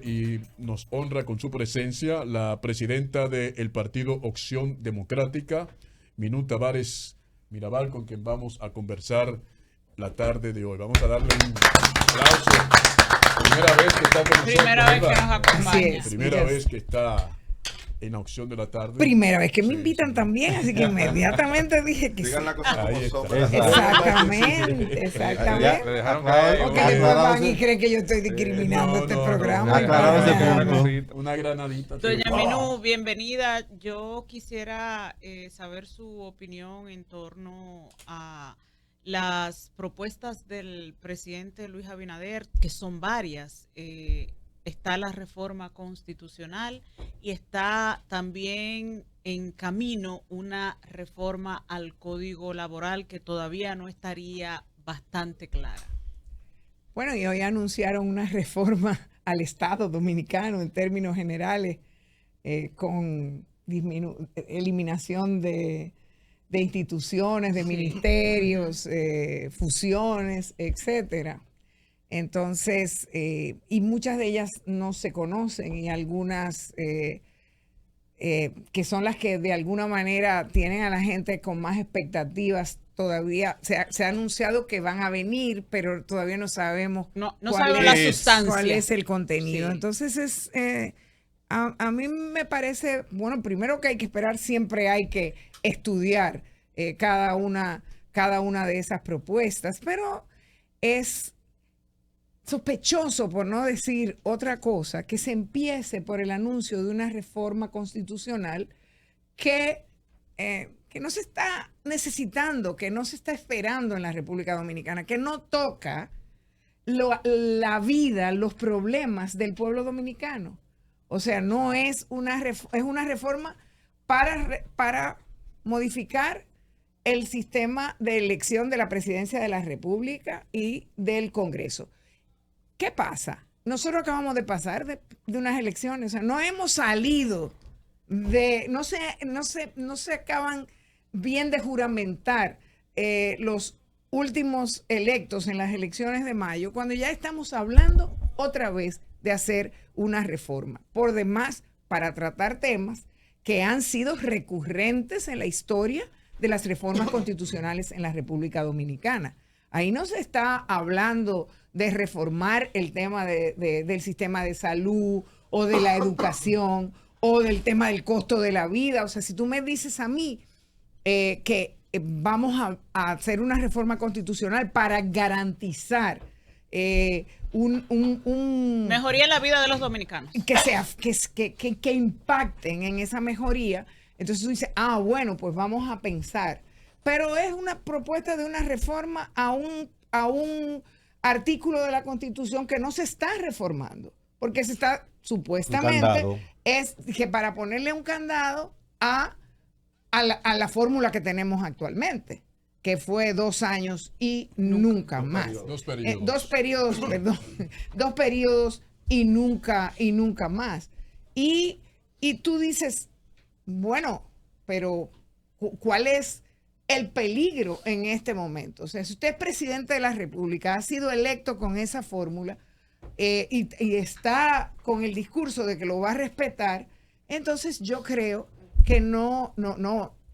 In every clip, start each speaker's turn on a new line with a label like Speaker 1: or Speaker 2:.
Speaker 1: Y nos honra con su presencia la presidenta del partido Opción Democrática, Minú Tavares Mirabal, con quien vamos a conversar la tarde de hoy. Vamos a darle un aplauso. Primera vez que está con nosotros.
Speaker 2: Primera vez que nos acompaña.
Speaker 1: Primera vez que está en Opción de la Tarde.
Speaker 3: Primera vez que me invitan también, así que inmediatamente dije que
Speaker 4: digan
Speaker 3: sí.
Speaker 4: la cosa como son.
Speaker 3: Exactamente. Porque después van y creen que yo estoy discriminando este programa.
Speaker 1: Una granadita.
Speaker 2: Doña Minú, bienvenida. Yo quisiera saber su opinión en torno a las propuestas del presidente Luis Abinader, que son varias. Está la reforma constitucional y está también en camino una reforma al Código Laboral que todavía no estaría bastante clara.
Speaker 3: Bueno, y hoy anunciaron una reforma al Estado dominicano en términos generales, con eliminación de instituciones, de ministerios, fusiones, etcétera. Entonces, y muchas de ellas no se conocen y algunas que son las que de alguna manera tienen a la gente con más expectativas todavía. Se ha anunciado que van a venir, pero todavía no sabemos
Speaker 2: la sustancia.
Speaker 3: Cuál es el contenido.
Speaker 2: Sí.
Speaker 3: Entonces, a mí me parece, bueno, primero que hay que esperar, siempre hay que estudiar cada una de esas propuestas, pero es sospechoso, por no decir otra cosa, que se empiece por el anuncio de una reforma constitucional que no se está necesitando, que no se está esperando en la República Dominicana, que no toca la vida, los problemas del pueblo dominicano. O sea, no es es una reforma para modificar el sistema de elección de la presidencia de la República y del Congreso. ¿Qué pasa? Nosotros acabamos de pasar de unas elecciones, o sea, no hemos salido no se acaban bien de juramentar los últimos electos en las elecciones de mayo, cuando ya estamos hablando otra vez de hacer una reforma, por demás para tratar temas que han sido recurrentes en la historia de las reformas constitucionales en la República Dominicana. Ahí no se está hablando de reformar el tema del sistema de salud o de la educación o del tema del costo de la vida. O sea, si tú me dices a mí que vamos a hacer una reforma constitucional para garantizar
Speaker 2: mejoría en la vida de los dominicanos,
Speaker 3: que impacten en esa mejoría, entonces tú dices, bueno, pues vamos a pensar. Pero es una propuesta de una reforma a un artículo de la Constitución que no se está reformando, porque se está supuestamente, es que para ponerle un candado a la fórmula que tenemos actualmente, que fue 2 años y nunca más.
Speaker 1: Dos periodos.
Speaker 3: Dos periodos y nunca más. Y tú dices, bueno, pero ¿cuál es el peligro en este momento? O sea, si usted es presidente de la República, ha sido electo con esa fórmula y está con el discurso de que lo va a respetar, entonces yo creo que no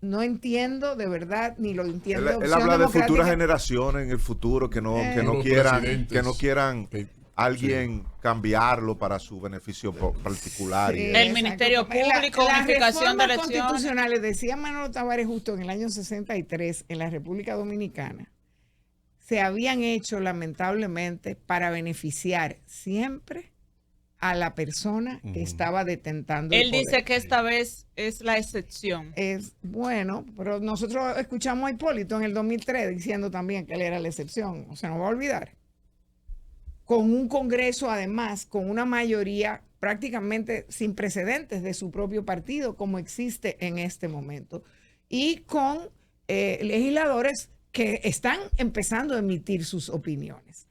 Speaker 3: entiendo de verdad, ni lo entiendo.
Speaker 4: Él habla de futuras generaciones en el futuro que no quieran alguien cambiarlo para su beneficio particular.
Speaker 3: Sí,
Speaker 2: el Ministerio Público, unificación de elecciones.
Speaker 3: Las reformas constitucionales, decía Manolo Tavares justo en el año 63 en la República Dominicana, se habían hecho lamentablemente para beneficiar siempre a la persona que estaba detentando el poder.
Speaker 2: Él dice que esta vez es la excepción.
Speaker 3: Es bueno, pero nosotros escuchamos a Hipólito en el 2003 diciendo también que él era la excepción. O sea, no va a olvidar. Con un Congreso, además, con una mayoría prácticamente sin precedentes de su propio partido, como existe en este momento, y con legisladores que están empezando a emitir sus opiniones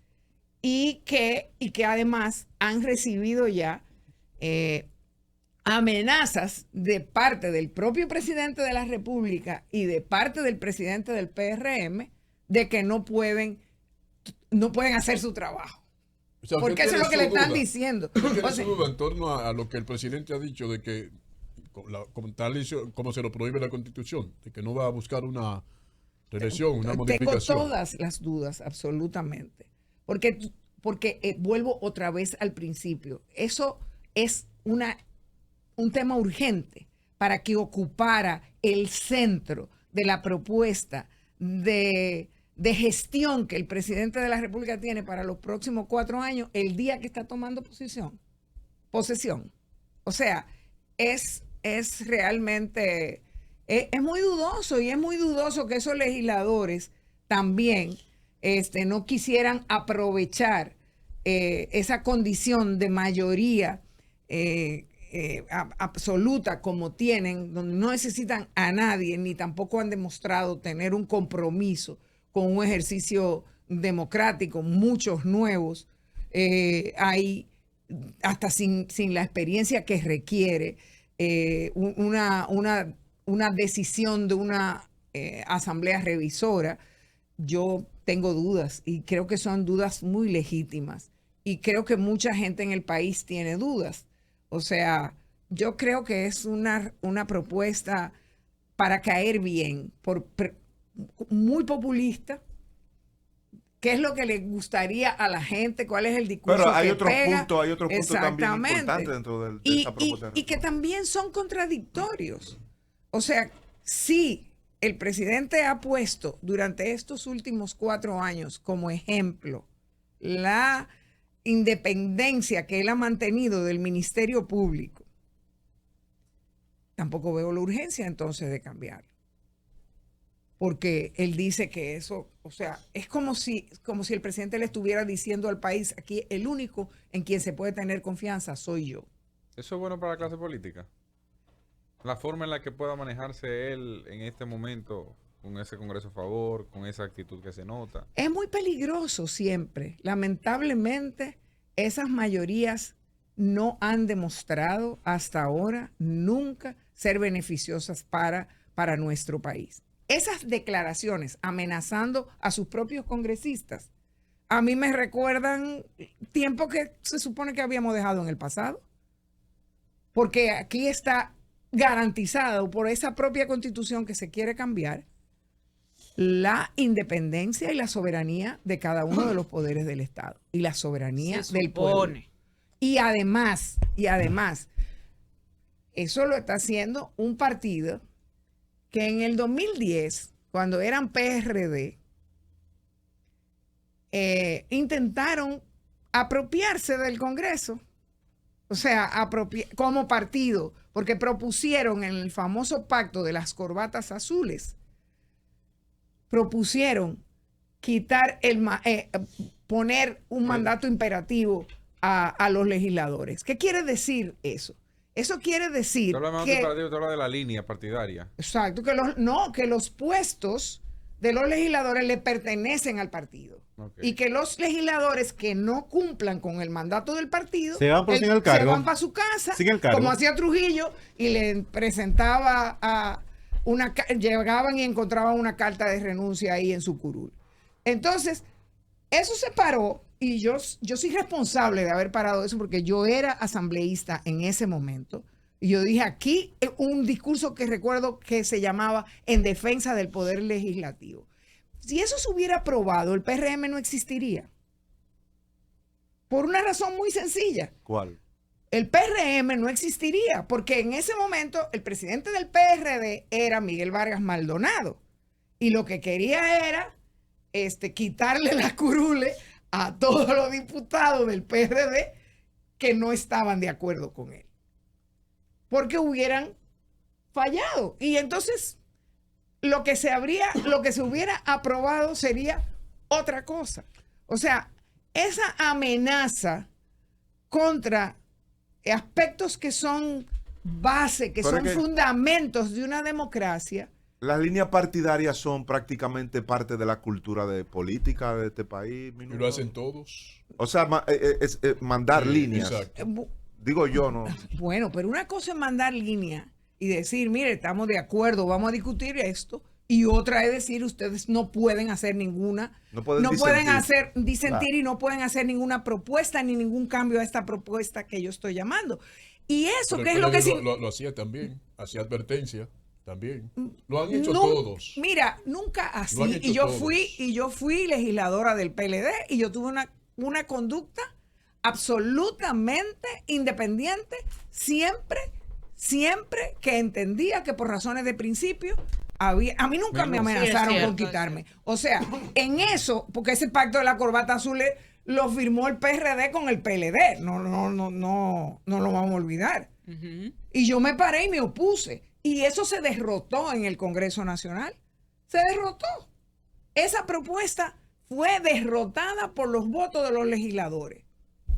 Speaker 3: y que además han recibido ya amenazas de parte del propio presidente de la República y de parte del presidente del PRM de que no pueden hacer su trabajo.
Speaker 1: O sea,
Speaker 3: porque eso es lo que le están diciendo.
Speaker 1: ¿Tiene su duda en torno a lo que el presidente ha dicho de que, como se lo prohíbe la Constitución, de que no va a buscar una reelección, una modificación?
Speaker 3: Tengo todas las dudas, absolutamente. Porque vuelvo otra vez al principio. Eso es un tema urgente para que ocupara el centro de la propuesta de gestión que el presidente de la República tiene para los próximos 4 años, el día que está tomando posesión. O sea, es realmente, es muy dudoso, y es muy dudoso que esos legisladores también no quisieran aprovechar esa condición de mayoría absoluta como tienen, donde no necesitan a nadie, ni tampoco han demostrado tener un compromiso con un ejercicio democrático, muchos nuevos, hay hasta sin la experiencia que requiere una decisión de una asamblea revisora. Yo tengo dudas, y creo que son dudas muy legítimas, y creo que mucha gente en el país tiene dudas. O sea, yo creo que es una propuesta para caer bien, muy populista. ¿Qué es lo que le gustaría a la gente? ¿Cuál es el discurso?
Speaker 4: Pero hay
Speaker 3: que
Speaker 4: otros
Speaker 3: pega?
Speaker 4: puntos también importantes dentro de esta propuesta.
Speaker 3: Y que también son contradictorios. O sea, sí, el presidente ha puesto durante estos últimos 4 años como ejemplo la independencia que él ha mantenido del Ministerio Público. Tampoco veo la urgencia entonces de cambiarlo. Porque él dice que eso, o sea, es como si el presidente le estuviera diciendo al país: aquí el único en quien se puede tener confianza soy yo.
Speaker 5: ¿Eso es bueno para la clase política? La forma en la que pueda manejarse él en este momento, con ese Congreso a favor, con esa actitud que se nota.
Speaker 3: Es muy peligroso siempre. Lamentablemente, esas mayorías no han demostrado hasta ahora nunca ser beneficiosas para nuestro país. Esas declaraciones amenazando a sus propios congresistas, a mí me recuerdan tiempo que se supone que habíamos dejado en el pasado. Porque aquí está garantizado por esa propia Constitución que se quiere cambiar la independencia y la soberanía de cada uno de los poderes del Estado y la soberanía del pueblo. Y además, eso lo está haciendo un partido que en el 2010, cuando eran PRD, intentaron apropiarse del Congreso. O sea, como partido, porque propusieron en el famoso pacto de las corbatas azules, propusieron poner un mandato imperativo a los legisladores. ¿Qué quiere decir eso? Eso quiere decir
Speaker 5: que... Tú hablas de la línea partidaria.
Speaker 3: Exacto, que los puestos de los legisladores le pertenecen al partido. Okay. Y que los legisladores que no cumplan con el mandato del partido
Speaker 6: se van
Speaker 3: para su casa, como hacía Trujillo, y le presentaba llegaban y encontraban una carta de renuncia ahí en su curul. Entonces, eso se paró, y yo soy responsable de haber parado eso, porque yo era asambleísta en ese momento. Y yo dije aquí un discurso que recuerdo que se llamaba En defensa del poder legislativo. Si eso se hubiera aprobado, el PRM no existiría. Por una razón muy sencilla.
Speaker 4: ¿Cuál?
Speaker 3: El PRM no existiría, porque en ese momento el presidente del PRD era Miguel Vargas Maldonado. Y lo que quería era quitarle las curules a todos los diputados del PRD que no estaban de acuerdo con él, porque hubieran fallado. Y entonces lo que se hubiera aprobado sería otra cosa. O sea, esa amenaza contra aspectos que son base, que son fundamentos de una democracia.
Speaker 4: Las líneas partidarias son prácticamente parte de la cultura de política de este país.
Speaker 1: Y lo hacen todos.
Speaker 4: O sea, mandar líneas. Digo yo, ¿no?
Speaker 3: Bueno, pero una cosa es mandar líneas y decir, mire, estamos de acuerdo, vamos a discutir esto. y otra es decir, ustedes no pueden hacer ninguna, no pueden disentir y no pueden hacer ninguna propuesta ni ningún cambio a esta propuesta que yo estoy llamando. Y eso,
Speaker 1: pero
Speaker 3: ¿qué es lo que
Speaker 1: lo hacía también, hacía advertencia también. Lo han hecho todos.
Speaker 3: Mira, nunca así. Y yo fui legisladora del PLD y yo tuve una conducta absolutamente independiente, siempre que entendía que por razones de principio a mí nunca me amenazaron con quitarme. O sea, en eso, porque ese pacto de la corbata azul lo firmó el PRD con el PLD. No lo vamos a olvidar. Y yo me paré y me opuse. Y eso se derrotó en el Congreso Nacional. Se derrotó. Esa propuesta fue derrotada por los votos de los legisladores.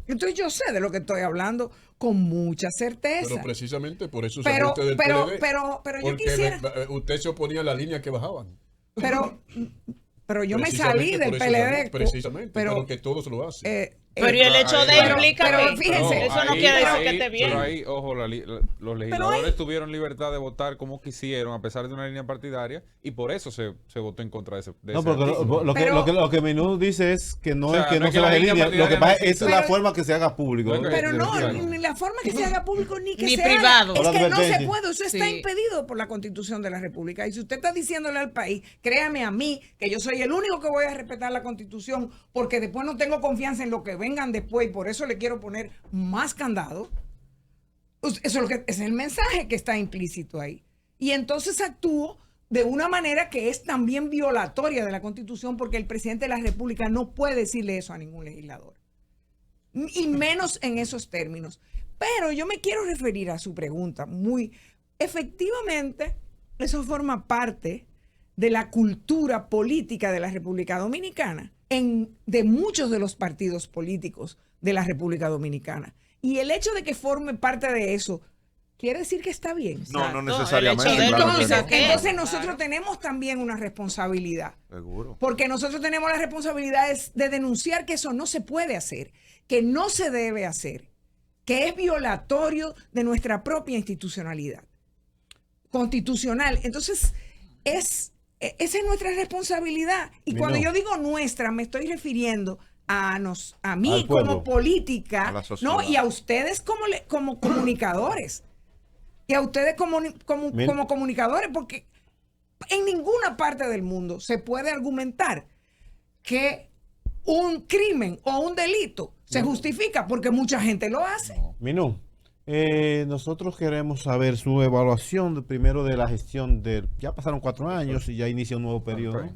Speaker 3: Entonces yo sé de lo que estoy hablando con mucha certeza.
Speaker 1: Pero precisamente por eso se fue usted del PLD.
Speaker 3: Pero yo quisiera...
Speaker 1: Usted se oponía a la línea que bajaban.
Speaker 3: Pero yo me salí del PLD.
Speaker 1: Precisamente, pero que todos lo hacen.
Speaker 2: Pero el hecho de implica
Speaker 3: pero fíjense,
Speaker 2: eso no quiere decir que esté bien.
Speaker 5: Pero ahí, ojo, los legisladores tuvieron libertad de votar como quisieron a pesar de una línea partidaria y por eso se votó en contra de ese.
Speaker 6: No, porque lo que Menú dice es que no es que no se baje línea, lo que pasa es la forma que se haga público.
Speaker 3: Pero ni la forma que se haga público ni que
Speaker 2: ni
Speaker 3: se
Speaker 2: privado.
Speaker 3: Haga. Es que no se puede, eso está impedido por la Constitución de la República. Y si usted está diciéndole al país, créame a mí, que yo soy el único que voy a respetar la Constitución porque después no tengo confianza en lo que vengan después y por eso le quiero poner más candado. Eso es el mensaje que está implícito ahí. Y entonces actúo de una manera que es también violatoria de la Constitución porque el presidente de la República no puede decirle eso a ningún legislador. Y menos en esos términos. Pero yo me quiero referir a su pregunta. Efectivamente, eso forma parte de la cultura política de la República Dominicana, de muchos de los partidos políticos de la República Dominicana. Y el hecho de que forme parte de eso, ¿quiere decir que está bien?
Speaker 4: No necesariamente.
Speaker 3: Entonces nosotros tenemos también una responsabilidad.
Speaker 4: Seguro.
Speaker 3: Porque nosotros tenemos la responsabilidad de denunciar que eso no se puede hacer, que no se debe hacer, que es violatorio de nuestra propia institucionalidad constitucional. Entonces, esa es nuestra responsabilidad. Y cuando yo digo nuestra, me estoy refiriendo a mí como política, ¿no? Y a ustedes como comunicadores. Y a ustedes como comunicadores, porque en ninguna parte del mundo se puede argumentar que un crimen o un delito se justifica porque mucha gente lo hace.
Speaker 6: Minú, nosotros queremos saber su evaluación primero de la gestión ya pasaron 4 años y ya inicia un nuevo periodo.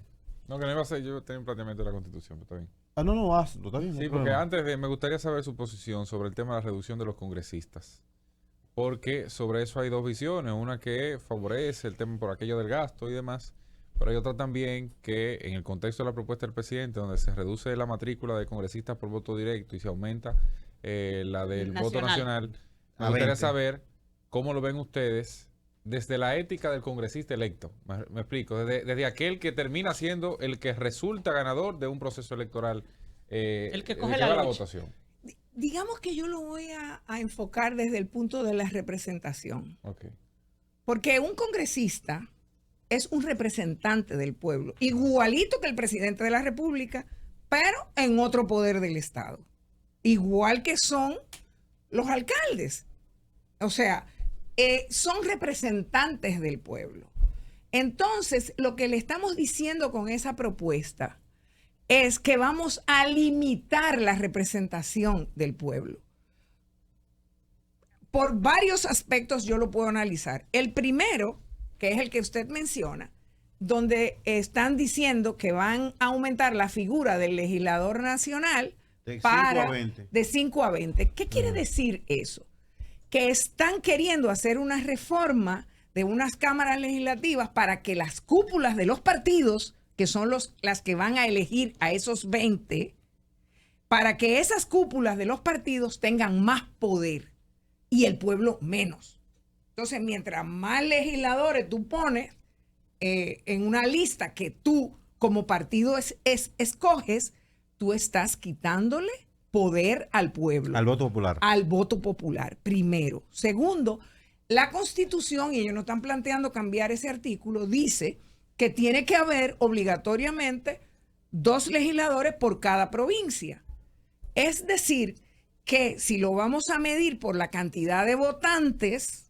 Speaker 5: No, que no iba a ser, yo tenía un planteamiento de la Constitución, pero está bien.
Speaker 6: Hazlo, está bien.
Speaker 5: Sí, porque antes me gustaría saber su posición sobre el tema de la reducción de los congresistas. Porque sobre eso hay dos visiones, una que favorece el tema por aquello del gasto y demás, pero hay otra también que en el contexto de la propuesta del presidente, donde se reduce la matrícula de congresistas por voto directo y se aumenta la del voto nacional, me gustaría saber cómo lo ven ustedes desde la ética del congresista electo. Me explico, desde aquel que termina siendo el que resulta ganador de un proceso electoral,
Speaker 2: el que coge la
Speaker 5: votación.
Speaker 3: Digamos que yo lo voy a enfocar desde el punto de la representación.
Speaker 5: Okay.
Speaker 3: Porque un congresista es un representante del pueblo, igualito que el presidente de la República, pero en otro poder del Estado. Igual que son los alcaldes. O sea, son representantes del pueblo. Entonces, lo que le estamos diciendo con esa propuesta es que vamos a limitar la representación del pueblo. Por varios aspectos yo lo puedo analizar. El primero, que es el que usted menciona, donde están diciendo que van a aumentar la figura del legislador nacional de 5 a 20. ¿Qué quiere decir eso? Que están queriendo hacer una reforma de unas cámaras legislativas para que las cúpulas de los partidos, que son las que van a elegir a esos 20, para que esas cúpulas de los partidos tengan más poder y el pueblo menos. Entonces, mientras más legisladores tú pones en una lista que tú como partido escoges, tú estás quitándole poder al pueblo.
Speaker 6: Al voto popular.
Speaker 3: Al voto popular, primero. Segundo, la Constitución, y ellos no están planteando cambiar ese artículo, dice que tiene que haber obligatoriamente 2 legisladores por cada provincia. Es decir, que si lo vamos a medir por la cantidad de votantes,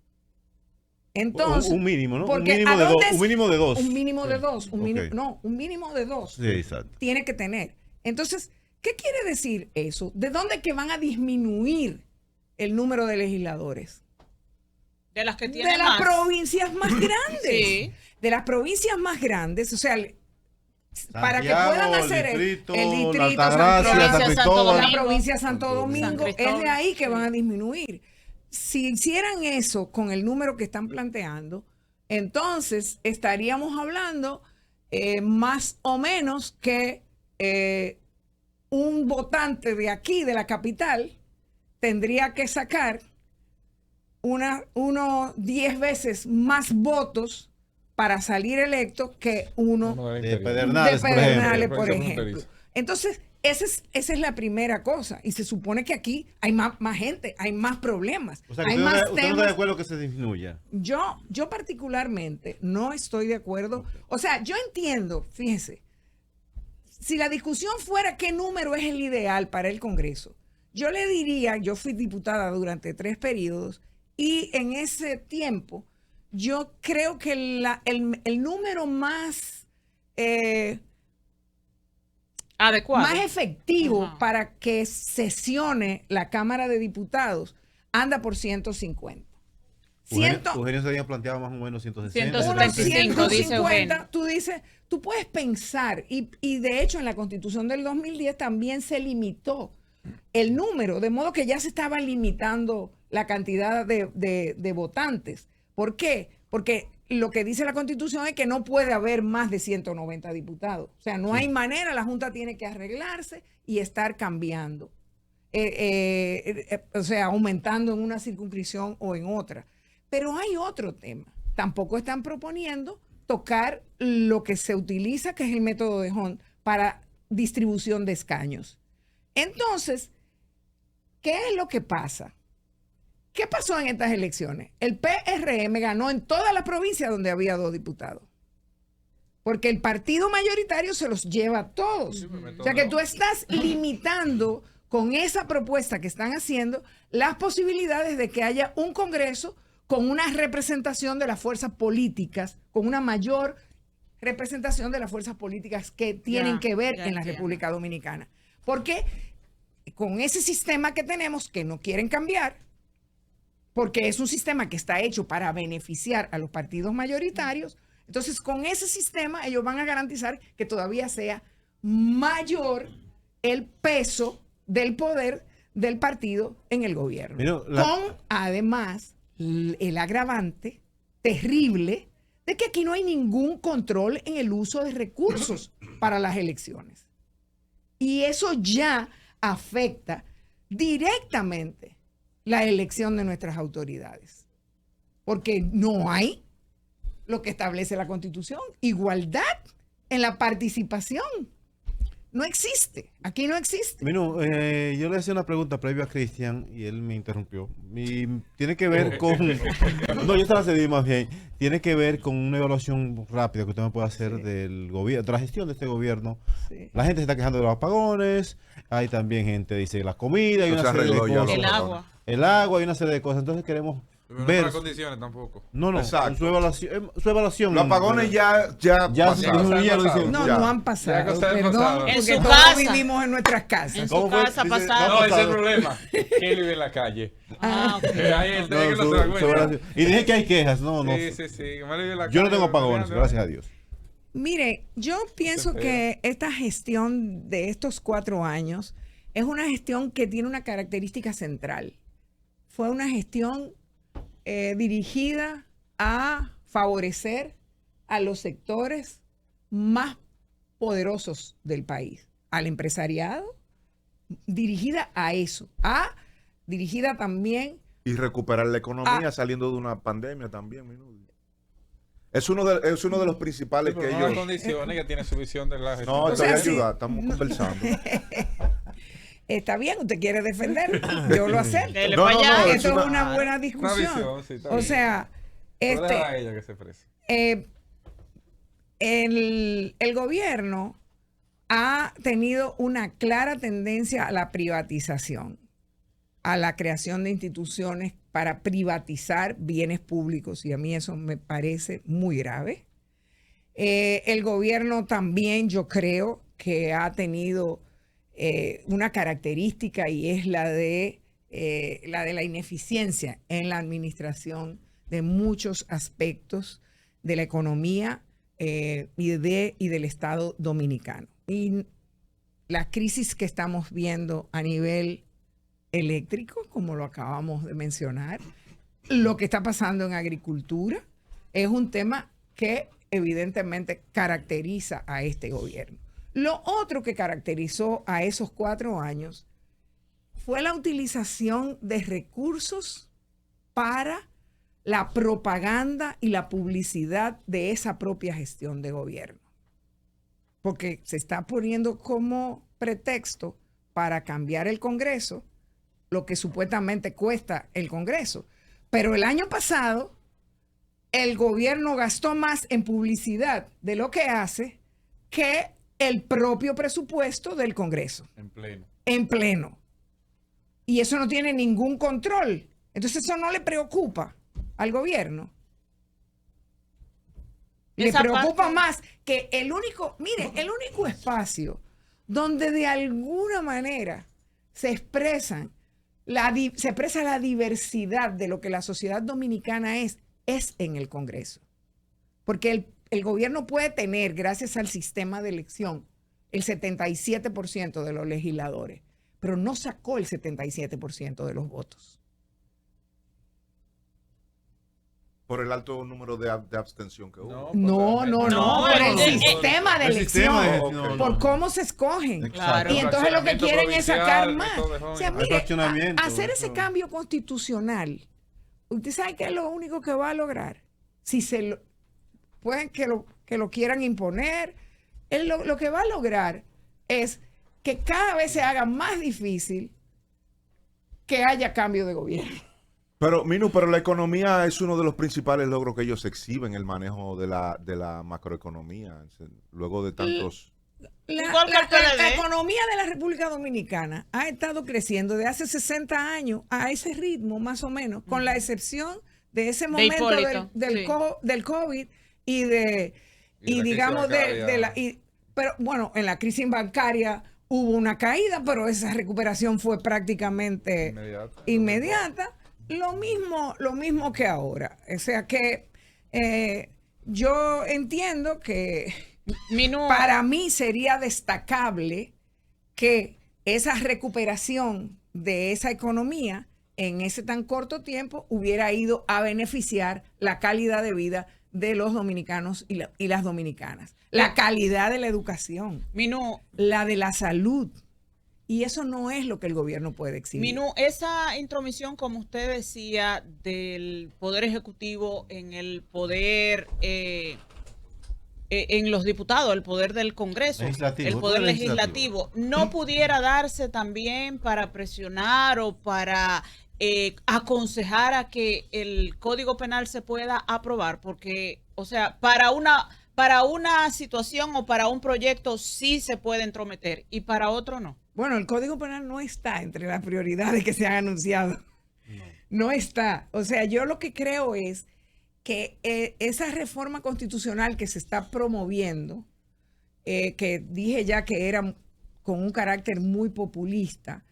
Speaker 3: entonces...
Speaker 6: Un mínimo, ¿no? Un
Speaker 3: porque
Speaker 6: mínimo, un mínimo de 2.
Speaker 3: Un mínimo de 2.
Speaker 6: Ok.
Speaker 3: No, un mínimo de 2.
Speaker 6: Sí, exacto.
Speaker 3: Tiene que tener. Entonces, ¿qué quiere decir eso? ¿De dónde que van a disminuir el número de legisladores?
Speaker 2: De las que tienen
Speaker 3: De las
Speaker 2: más.
Speaker 3: provincias más grandes.
Speaker 2: Sí.
Speaker 3: De las provincias más grandes, o sea, para que
Speaker 6: Santiago,
Speaker 3: puedan hacer
Speaker 6: el distrito,
Speaker 3: el
Speaker 6: la
Speaker 3: distrito,
Speaker 6: Altagracia,
Speaker 2: San
Speaker 6: San Cristóbal.
Speaker 3: la provincia de Santo Domingo,
Speaker 2: San
Speaker 3: es
Speaker 2: Cristóbal,
Speaker 3: de ahí que
Speaker 2: sí.
Speaker 3: van a disminuir. Si hicieran eso con el número que están planteando, entonces estaríamos hablando más o menos que un votante de aquí, de la capital, tendría que sacar unos 10 veces más votos para salir electo que uno
Speaker 6: De Pedernales,
Speaker 3: de
Speaker 6: por
Speaker 3: Pedernales,
Speaker 6: ejemplo.
Speaker 3: por
Speaker 5: Por ejemplo,
Speaker 3: ejemplo. Entonces, esa es la primera cosa. Y se supone que aquí hay más gente, hay más problemas,
Speaker 6: O sea, que
Speaker 3: hay
Speaker 6: usted
Speaker 3: más
Speaker 6: no está de
Speaker 3: temas.
Speaker 6: acuerdo que se disminuya.
Speaker 3: Yo particularmente no estoy de acuerdo. O sea, yo entiendo, fíjese, si la discusión fuera qué número es el ideal para el Congreso, yo le diría, yo fui diputada durante 3 periodos y en ese tiempo yo creo que el número más
Speaker 2: Adecuado.
Speaker 3: más efectivo
Speaker 2: Ajá.
Speaker 3: para que sesione la Cámara de Diputados anda por 150.
Speaker 6: Eugenio se había planteado más o menos 160.
Speaker 2: 125, dice
Speaker 3: 150,
Speaker 2: Eugenio.
Speaker 3: tú puedes pensar, y de hecho en la Constitución del 2010 también se limitó el número, de modo que ya se estaba limitando la cantidad de votantes. ¿Por qué? Porque lo que dice la Constitución es que no puede haber más de 190 diputados. O sea, no hay manera, la Junta tiene que arreglarse y estar cambiando. O sea, aumentando en una circunscripción o en otra. Pero hay otro tema. Tampoco están proponiendo tocar lo que se utiliza, que es el método de Hunt, para distribución de escaños. Entonces, ¿qué es lo que pasa? ¿Qué pasó en estas elecciones? El PRM ganó en todas las provincias donde había 2 diputados. Porque el partido mayoritario se los lleva a todos. O sea que tú estás limitando con esa propuesta que están haciendo las posibilidades de que haya un Congreso con una representación de las fuerzas políticas, con una mayor representación de las fuerzas políticas que tienen que ver en la República Dominicana. Porque con ese sistema que tenemos, que no quieren cambiar, porque es un sistema que está hecho para beneficiar a los partidos mayoritarios, entonces con ese sistema ellos van a garantizar que todavía sea mayor el peso del poder del partido en el gobierno. Con además el agravante terrible de que aquí no hay ningún control en el uso de recursos para las elecciones. Y eso ya afecta directamente la elección de nuestras autoridades. Porque no hay lo que establece la Constitución, igualdad en la participación. No existe, aquí no existe.
Speaker 6: Bueno, yo le hacía una pregunta previa a Cristian y él me interrumpió. Y tiene que ver con... No, yo se la cedí más bien. Tiene que ver con una evaluación rápida que usted me puede hacer del gobierno, de la gestión de este gobierno. Sí. La gente se está quejando de los apagones, hay también gente que dice la comida, hay una serie de cosas. El agua, hay una serie de cosas. Entonces queremos...
Speaker 5: Pero
Speaker 6: ver.
Speaker 5: no para condiciones tampoco.
Speaker 6: No, su evaluación.
Speaker 4: Los apagones ya
Speaker 3: pasaron. No han pasado. Perdón,
Speaker 2: en su
Speaker 3: todos
Speaker 2: casa
Speaker 3: vivimos en nuestras casas.
Speaker 2: En su casa pasaron.
Speaker 5: No, ese es el problema. Que él vive en la calle.
Speaker 6: Y dije que hay quejas. No.
Speaker 5: Sí.
Speaker 6: Yo no tengo apagones, gracias a Dios.
Speaker 3: Mire, yo pienso que esta gestión de estos 4 años es una gestión que tiene una característica central. Fue una gestión dirigida a favorecer a los sectores más poderosos del país, al empresariado, dirigida a eso, dirigida también...
Speaker 4: Y recuperar la economía saliendo de una pandemia también. Es uno de los principales que ellos...
Speaker 5: No condiciones que tiene su visión de la gestión.
Speaker 4: No, te voy a ayudar, estamos conversando.
Speaker 3: Está bien, usted quiere defender, yo lo acepto. Esto es una buena discusión. O sea, el gobierno ha tenido una clara tendencia a la privatización, a la creación de instituciones para privatizar bienes públicos, y a mí eso me parece muy grave. El gobierno también, yo creo que ha tenido una característica, y es la de la ineficiencia en la administración de muchos aspectos de la economía y del Estado dominicano. Y la crisis que estamos viendo a nivel eléctrico, como lo acabamos de mencionar, lo que está pasando en agricultura, es un tema que evidentemente caracteriza a este gobierno. Lo otro que caracterizó a esos 4 años fue la utilización de recursos para la propaganda y la publicidad de esa propia gestión de gobierno. Porque se está poniendo como pretexto para cambiar el Congreso, lo que supuestamente cuesta el Congreso. Pero el año pasado, el gobierno gastó más en publicidad de lo que hace que el propio presupuesto del Congreso. En pleno. Y eso no tiene ningún control. Entonces eso no le preocupa al gobierno. Le preocupa más que el único espacio donde de alguna manera se expresa la diversidad de lo que la sociedad dominicana es en el Congreso. Porque el gobierno puede tener, gracias al sistema de elección, el 77% de los legisladores, pero no sacó el 77% de los votos.
Speaker 4: Por el alto número de abstención que hubo.
Speaker 3: No, por el sistema de elección, por cómo se escogen.
Speaker 2: Claro.
Speaker 3: Y entonces lo que quieren es sacar más. O sea, mire, hacer ese cambio constitucional, usted sabe que es lo único que va a lograr. Si pueden que lo quieran imponer, lo que va a lograr es que cada vez se haga más difícil que haya cambio de gobierno.
Speaker 4: Pero, Minu, la economía es uno de los principales logros que ellos exhiben, el manejo de la macroeconomía, luego de tantos...
Speaker 3: La economía de la República Dominicana ha estado creciendo de hace 60 años a ese ritmo, más o menos, con la excepción de ese momento del COVID pero bueno, en la crisis bancaria hubo una caída, pero esa recuperación fue prácticamente inmediata. Lo mismo que ahora. O sea que yo entiendo que para mí sería destacable que esa recuperación de esa economía en ese tan corto tiempo hubiera ido a beneficiar la calidad de vida de los dominicanos y las dominicanas. La calidad de la educación, la de la salud. Y eso no es lo que el gobierno puede exhibir.
Speaker 2: Minú, esa intromisión, como usted decía, del Poder Ejecutivo en el poder, en los diputados, el poder del Congreso, el poder legislativo, ¿no pudiera darse también para presionar o para aconsejar a que el Código Penal se pueda aprobar? Porque, o sea, para una situación o para un proyecto sí se puede entrometer y para otro no.
Speaker 3: Bueno, el Código Penal no está entre las prioridades que se han anunciado. No está. O sea, yo lo que creo es que esa reforma constitucional que se está promoviendo, que dije ya que era con un carácter muy populista,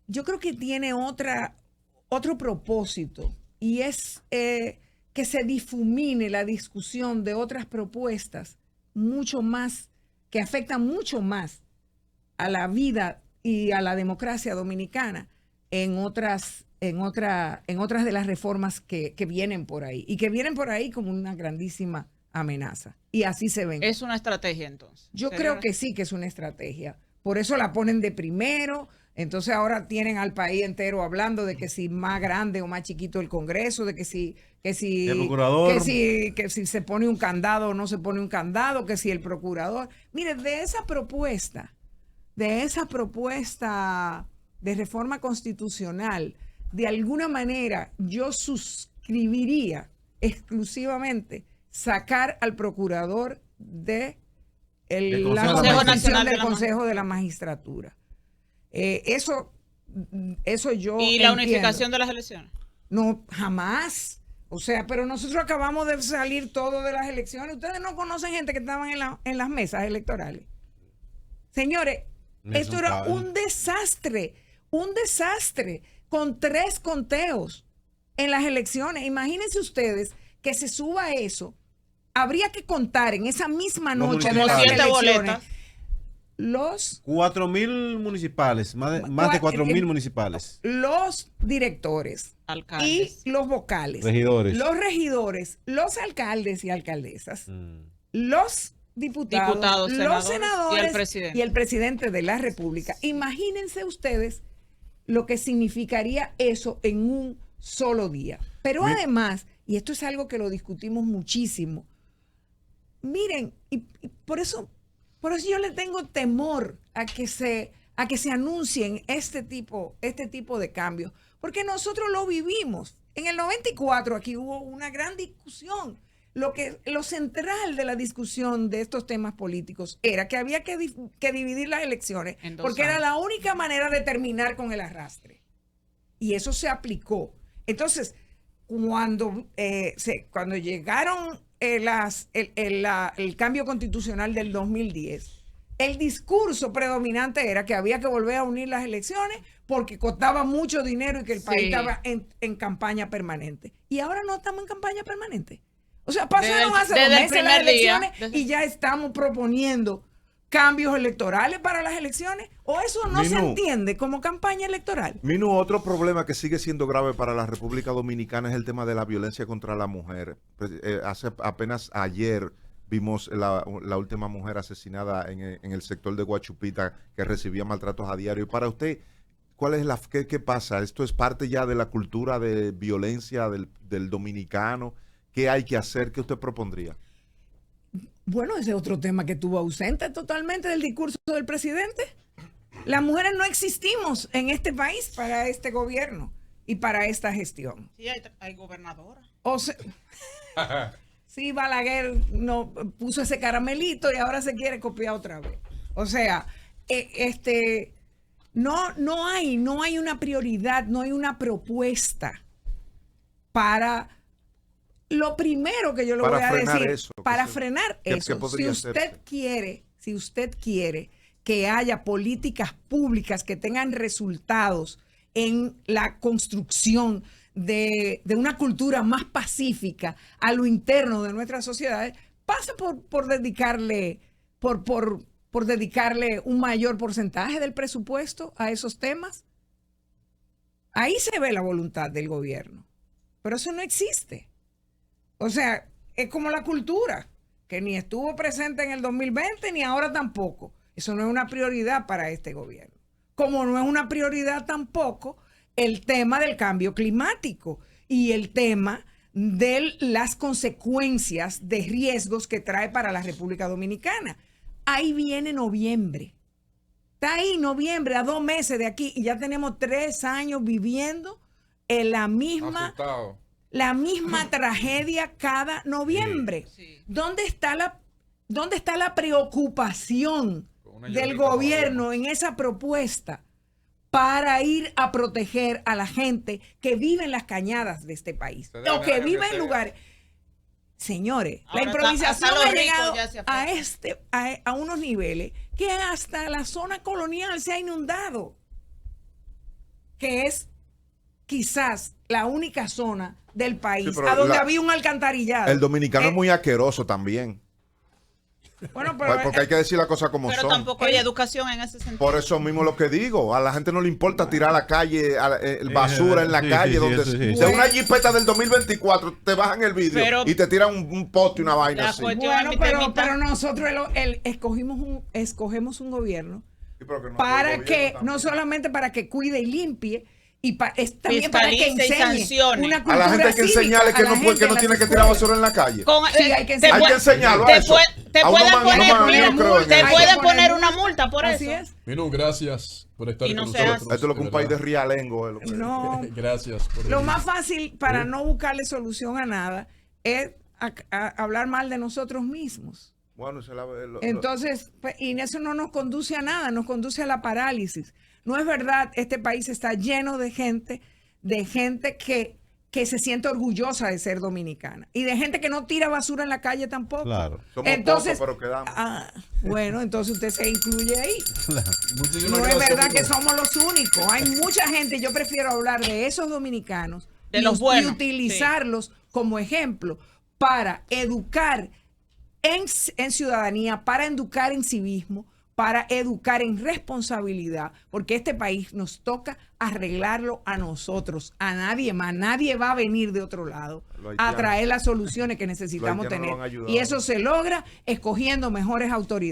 Speaker 3: yo creo que tiene otro propósito, y es que se difumine la discusión de otras propuestas mucho más, que afectan mucho más a la vida y a la democracia dominicana en otras de las reformas que vienen por ahí, y que vienen por ahí como una grandísima amenaza. Y así se ven.
Speaker 2: ¿Es una estrategia entonces?
Speaker 3: Yo creo que sí que es una estrategia. Por eso la ponen de primero. Entonces ahora tienen al país entero hablando de que si más grande o más chiquito el Congreso, de que si el procurador, que si se pone un candado o no se pone un candado, que si el procurador. Mire, de esa propuesta de reforma constitucional, de alguna manera yo suscribiría exclusivamente sacar al procurador de
Speaker 6: Consejo
Speaker 3: la
Speaker 6: Nacional
Speaker 3: composición
Speaker 2: de
Speaker 3: del
Speaker 2: la
Speaker 3: Consejo de la Magistratura. Eso yo
Speaker 2: ¿Y la
Speaker 3: entiendo.
Speaker 2: unificación de las elecciones?
Speaker 3: No, jamás. O sea, pero nosotros acabamos de salir todos de las elecciones. Ustedes no conocen gente que estaban en las mesas electorales. Señores, esto era un desastre, con 3 conteos en las elecciones. Imagínense ustedes que se suba eso. Habría que contar en esa misma noche de las elecciones los
Speaker 6: 4.000 municipales, más de 4.000 municipales.
Speaker 3: Los directores,
Speaker 2: alcaldes
Speaker 3: y los vocales,
Speaker 6: regidores,
Speaker 3: los alcaldes y alcaldesas, los diputados, los senadores y el presidente de la República. Imagínense ustedes lo que significaría eso en un solo día. Pero además, y esto es algo que lo discutimos muchísimo, miren, y por eso yo le tengo temor a que se anuncien este tipo de cambios, porque nosotros lo vivimos. En el 94 aquí hubo una gran discusión. Lo central de la discusión de estos temas políticos era que había que dividir las elecciones, porque era la única manera de terminar con el arrastre. Y eso se aplicó. Entonces, cuando llegaron el cambio constitucional del 2010, el discurso predominante era que había que volver a unir las elecciones porque costaba mucho dinero y que el país estaba en campaña permanente. Y ahora no estamos en campaña permanente. O sea, pasaron hace 2 meses las elecciones y ya estamos proponiendo cambios electorales para las elecciones, o eso no se entiende como campaña electoral.
Speaker 4: Minu, otro problema que sigue siendo grave para la República Dominicana es el tema de la violencia contra la mujer. Apenas ayer vimos la última mujer asesinada en el sector de Guachupita, que recibía maltratos a diario. Y para usted, ¿cuál es qué pasa? ¿Esto es parte ya de la cultura de violencia del dominicano? ¿Qué hay que hacer? ¿Qué usted propondría?
Speaker 3: Bueno, ese es otro tema que estuvo ausente totalmente del discurso del presidente. Las mujeres no existimos en este país para este gobierno y para esta gestión.
Speaker 2: Sí, hay gobernadora.
Speaker 3: Sí, Balaguer no puso ese caramelito y ahora se quiere copiar otra vez. O sea, no hay una prioridad, no hay una propuesta para... Lo primero que yo le voy a decir, para frenar eso, si usted quiere que haya políticas públicas que tengan resultados en la construcción de una cultura más pacífica a lo interno de nuestras sociedades, pasa por dedicarle un mayor porcentaje del presupuesto a esos temas. Ahí se ve la voluntad del gobierno, pero eso no existe. O sea, es como la cultura, que ni estuvo presente en el 2020 ni ahora tampoco. Eso no es una prioridad para este gobierno. Como no es una prioridad tampoco el tema del cambio climático y el tema de las consecuencias de riesgos que trae para la República Dominicana. Ahí viene noviembre. Está ahí noviembre, a 2 meses de aquí, y ya tenemos 3 años viviendo en la misma tragedia cada noviembre. Sí. ¿Dónde está la preocupación del gobierno en esa propuesta para ir a proteger a la gente que vive en las cañadas de este país o que vive en lugares? Señores, ahora la improvisación ha llegado a unos niveles que hasta la zona colonial se ha inundado, que es quizás la única zona del país a donde había un alcantarillado.
Speaker 4: El dominicano es muy asqueroso también.
Speaker 3: Bueno, pero
Speaker 4: porque hay que decir las cosas como son.
Speaker 2: Pero tampoco hay educación en ese sentido.
Speaker 4: Por eso mismo lo que digo, a la gente no le importa tirar a la calle, basura en la calle, de una jipeta del 2024 te bajan el vidrio y te tiran un pote y una vaina así.
Speaker 3: Bueno, pero nosotros escogemos un gobierno para que, no solamente para que cuide y limpie, y también para que enseñe una cultura
Speaker 4: a la gente hay que enseñarle que no tiene que tirar basura en la calle.
Speaker 3: Sí, hay que
Speaker 4: enseñarlo a eso.
Speaker 2: Te pueden poner una multa por eso.
Speaker 1: Minú, gracias por estar con nosotros.
Speaker 4: Esto es lo que un país de realengo.
Speaker 3: No,
Speaker 1: gracias.
Speaker 3: Lo más fácil para no buscarle solución a nada es hablar mal de nosotros mismos.
Speaker 4: Bueno,
Speaker 3: Entonces, pues, y eso no nos conduce a nada, nos conduce a la parálisis. No es verdad, este país está lleno de gente que se siente orgullosa de ser dominicana y de gente que no tira basura en la calle tampoco.
Speaker 6: Claro.
Speaker 4: Somos
Speaker 3: Entonces,
Speaker 4: pocos, pero quedamos.
Speaker 3: Bueno, entonces usted se incluye ahí.
Speaker 1: Muchísimas
Speaker 3: No es
Speaker 1: gracias,
Speaker 3: verdad que
Speaker 1: amigo.
Speaker 3: somos los únicos. Hay mucha gente, yo prefiero hablar de esos dominicanos
Speaker 2: De los buenos,
Speaker 3: y utilizarlos como ejemplo para educar en ciudadanía, para educar en civismo, para educar en responsabilidad, porque este país nos toca arreglarlo a nosotros, a nadie más. Nadie va a venir de otro lado a traer las soluciones que necesitamos
Speaker 4: Los haitianos
Speaker 3: tener.
Speaker 4: no van a ayudar.
Speaker 3: Y eso se logra escogiendo mejores autoridades.